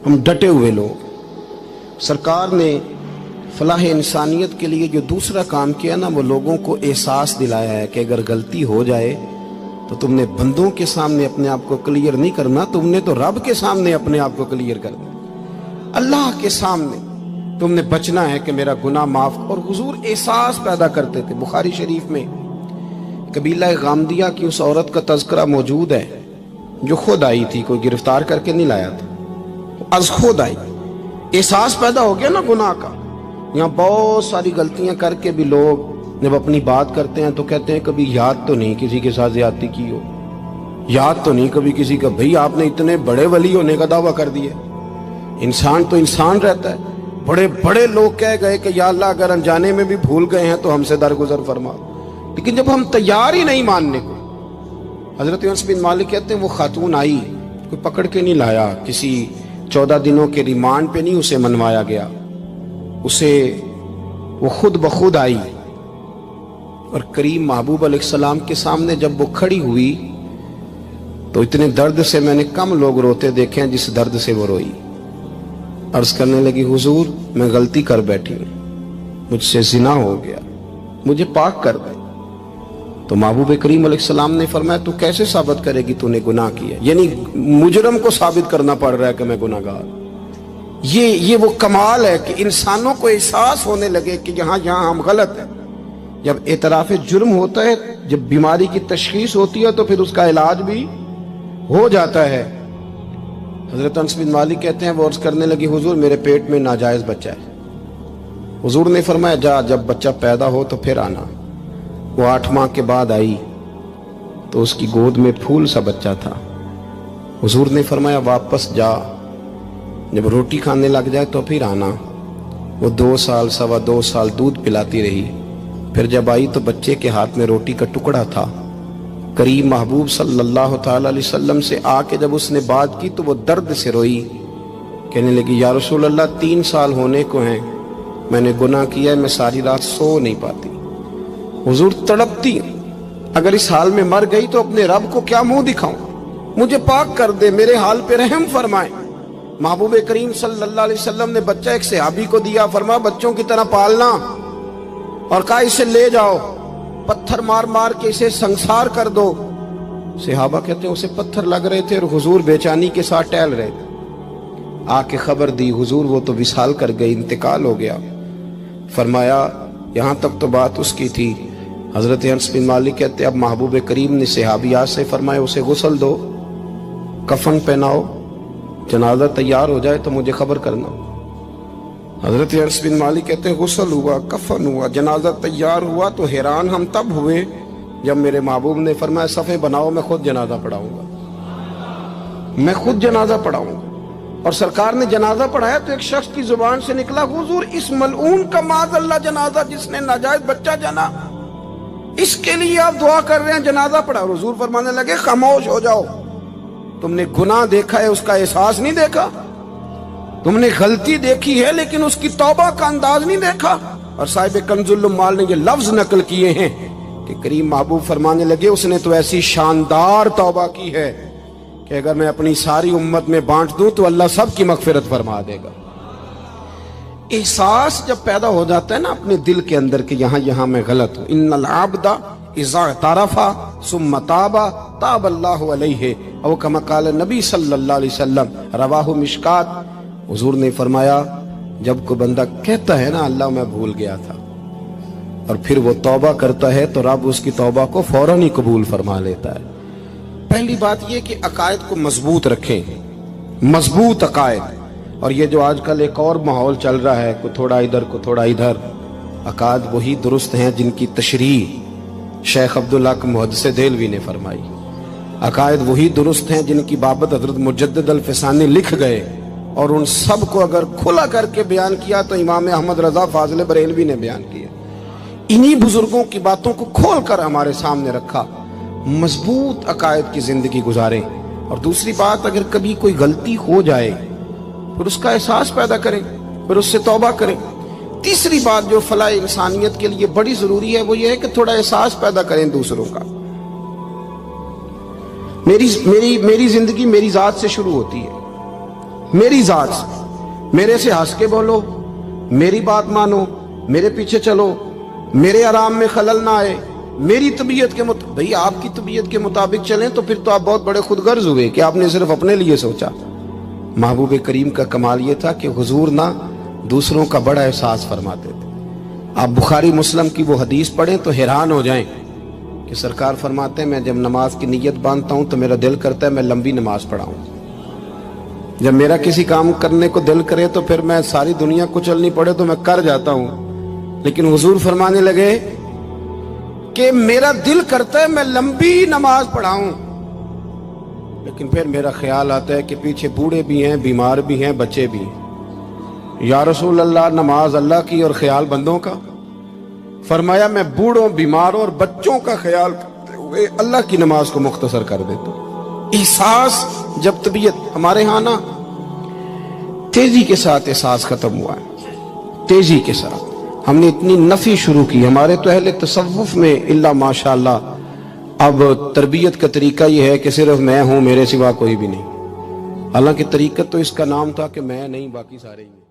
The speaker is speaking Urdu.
ہم ڈٹے ہوئے لوگ. سرکار نے فلاح انسانیت کے لیے جو دوسرا کام کیا نا، وہ لوگوں کو احساس دلایا ہے کہ اگر غلطی ہو جائے تو تم نے بندوں کے سامنے اپنے آپ کو کلیئر نہیں کرنا، تم نے تو رب کے سامنے اپنے آپ کو کلیئر کرنا. اللہ کے سامنے تم نے بچنا ہے کہ میرا گناہ معاف. اور حضور احساس پیدا کرتے تھے. بخاری شریف میں قبیلہ غامدیہ کی اس عورت کا تذکرہ موجود ہے جو خود آئی تھی، کوئی گرفتار کر کے نہیں لایا تھا، از خود آئی. احساس پیدا ہو گیا نا گناہ کا. یہاں بہت ساری غلطیاں کر کے بھی لوگ جب اپنی بات کرتے ہیں تو کہتے ہیں کبھی یاد تو نہیں کسی کے ساتھ زیادتی کی ہو، یاد تو نہیں کبھی کسی کا. بھئی آپ نے اتنے بڑے ولی ہونے کا دعویٰ کر دیا. انسان تو انسان رہتا ہے. بڑے بڑے لوگ کہہ گئے کہ یا اللہ اگر انجانے میں بھی بھول گئے ہیں تو ہم سے درگزر فرما. لیکن جب ہم تیار ہی نہیں ماننے کو. حضرت انس بن مالک کہتے ہیں وہ خاتون آئی، کوئی پکڑ کے نہیں لایا، کسی 14 دنوں کے ریمانڈ پہ نہیں اسے منوایا گیا، اسے وہ خود بخود آئی. اور کریم محبوب علیہ السلام کے سامنے جب وہ کھڑی ہوئی تو اتنے درد سے میں نے کم لوگ روتے دیکھے ہیں جس درد سے وہ روئی. عرض کرنے لگی حضور میں غلطی کر بیٹھی ہوں، مجھ سے زنا ہو گیا، مجھے پاک کر دے. تو محبوب کریم علیہ السلام نے فرمایا تو کیسے ثابت کرے گی تو نے گناہ کیا؟ یعنی مجرم کو ثابت کرنا پڑ رہا ہے کہ میں گناہ گار. یہ وہ کمال ہے کہ انسانوں کو احساس ہونے لگے کہ یہاں ہم غلط ہیں. جب اعتراف جرم ہوتا ہے، جب بیماری کی تشخیص ہوتی ہے تو پھر اس کا علاج بھی ہو جاتا ہے. حضرت انس بن مالک کہتے ہیں وہ عرض کرنے لگی حضور میرے پیٹ میں ناجائز بچہ ہے. حضور نے فرمایا جا جب بچہ پیدا ہو تو پھر آنا. وہ 8 ماہ کے بعد آئی تو اس کی گود میں پھول سا بچہ تھا. حضور نے فرمایا واپس جا، جب روٹی کھانے لگ جائے تو پھر آنا. وہ 2 سال 2.25 سال دودھ پلاتی رہی. پھر جب آئی تو بچے کے ہاتھ میں روٹی کا ٹکڑا تھا. کریم محبوب صلی اللہ تعالی علیہ وسلم سے آ کے جب اس نے بات کی تو وہ درد سے روئی، کہنے لگی یا رسول اللہ 3 سال ہونے کو ہیں، میں نے گناہ کیا ہے، میں ساری رات سو نہیں پاتی. حضور تڑپتی، اگر اس حال میں مر گئی تو اپنے رب کو کیا منہ دکھاؤں، مجھے پاک کر دے، میرے حال پہ رحم فرمائے. محبوب کریم صلی اللہ علیہ وسلم نے بچہ ایک صحابی کو دیا، فرمایا بچوں کی طرح پالنا، اور کہا اسے لے جاؤ، پتھر مار مار کے اسے سنسار کر دو. صحابہ کہتے ہیں اسے پتھر لگ رہے تھے اور حضور بے چینی کے ساتھ ٹہل رہے تھے. آ کے خبر دی حضور وہ تو وصال کر گئی، انتقال ہو گیا. فرمایا یہاں تک تو بات اس کی تھی. حضرت انس بن مالک کہتے اب محبوب کریم نے صحابیات سے فرمایا اسے غسل دو، کفن پہناؤ، جنازہ تیار ہو جائے تو مجھے خبر کرنا. حضرت انس بن مالک کہتے ہیں غسل ہوا، کفن ہوا، جنازہ تیار ہوا تو حیران ہم تب ہوئے جب میرے محبوب نے فرمایا صفیں بناؤ، میں خود جنازہ پڑھاؤں گا، میں خود جنازہ پڑھاؤں گا. اور سرکار نے جنازہ پڑھایا تو ایک شخص کی زبان سے نکلا حضور اس ملعون کا معاذ اللہ جنازہ جس نے ناجائز بچہ جنا، اس کے لیے آپ دعا کر رہے ہیں، جنازہ پڑھا. حضور فرمانے لگے خاموش ہو جاؤ، تم نے گناہ دیکھا ہے، اس کا احساس نہیں دیکھا. تم نے غلطی دیکھی ہے لیکن اس کی توبہ کا انداز نہیں دیکھا. اور صاحب کنز العمال نے یہ لفظ نقل کیے ہیں کہ کریم محبوب فرمانے لگے اس نے تو ایسی شاندار توبہ کی ہے کہ اگر میں اپنی ساری امت میں بانٹ دوں تو اللہ سب کی مغفرت فرما دے گا. احساس جب پیدا ہو جاتا ہے نا اپنے دل کے اندر کہ یہاں میں غلط ہوں. ان العبد اذا اعترف ثم تاب تاب اللہ علیہ او کما قال نبی صلی اللہ علیہ وسلم، رواہ مشکات. حضور نے فرمایا جب کوئی بندہ کہتا ہے نا اللہ میں بھول گیا تھا اور پھر وہ توبہ کرتا ہے تو رب اس کی توبہ کو فوراً ہی قبول فرما لیتا ہے. پہلی بات یہ کہ عقائد کو مضبوط رکھیں، مضبوط عقائد. اور یہ جو آج کل ایک اور ماحول چل رہا ہے، کو تھوڑا ادھر کو تھوڑا ادھر، عقائد وہی درست ہیں جن کی تشریح شیخ عبدالحق محدث دہلوی نے فرمائی. عقائد وہی درست ہیں جن کی بابت حضرت مجدد الفسانی لکھ گئے، اور ان سب کو اگر کھلا کر کے بیان کیا تو امام احمد رضا فاضل بریلوی نے بیان کیا. انہی بزرگوں کی باتوں کو کھول کر ہمارے سامنے رکھا. مضبوط عقائد کی زندگی گزاریں. اور دوسری بات اگر کبھی کوئی غلطی ہو جائے پھر اس کا احساس پیدا کریں، پھر اس سے توبہ کریں. تیسری بات جو فلاح انسانیت کے لیے بڑی ضروری ہے وہ یہ ہے کہ تھوڑا احساس پیدا کریں دوسروں کا. میری زندگی میری ذات سے شروع ہوتی ہے. میری ذات سے، میرے سے ہنس کے بولو، میری بات مانو، میرے پیچھے چلو، میرے آرام میں خلل نہ آئے، میری طبیعت کے مطابق. بھئی آپ کی طبیعت کے مطابق چلیں تو پھر تو آپ بہت بڑے خود غرض ہوئے کہ آپ نے صرف اپنے لیے سوچا. محبوب کریم کا کمال یہ تھا کہ حضور نہ دوسروں کا بڑا احساس فرماتے تھے. آپ بخاری مسلم کی وہ حدیث پڑھیں تو حیران ہو جائیں کہ سرکار فرماتے ہیں میں جب نماز کی نیت باندھتا ہوں تو میرا دل کرتا ہے میں لمبی نماز پڑھاؤں. جب میرا کسی کام کرنے کو دل کرے تو پھر میں ساری دنیا کچلنی پڑے تو میں کر جاتا ہوں. لیکن حضور فرمانے لگے کہ میرا دل کرتا ہے میں لمبی نماز پڑھاؤں، لیکن پھر میرا خیال آتا ہے کہ پیچھے بوڑھے بھی ہیں، بیمار بھی ہیں، بچے بھی ہیں. یا رسول اللہ نماز اللہ کی اور خیال بندوں کا. فرمایا میں بوڑھوں، بیماروں اور بچوں کا خیال کرتے ہوئے اللہ کی نماز کو مختصر کر دیتا ہوں. احساس جب طبیعت ہمارے ہاں نا تیزی کے ساتھ احساس ختم ہوا ہے، تیزی کے ساتھ ہم نے اتنی نفی شروع کی. ہمارے تو اہل تصوف میں اللہ ماشاءاللہ اب تربیت کا طریقہ یہ ہے کہ صرف میں ہوں، میرے سوا کوئی بھی نہیں. حالانکہ طریقت تو اس کا نام تھا کہ میں نہیں باقی سارے ہی ہیں.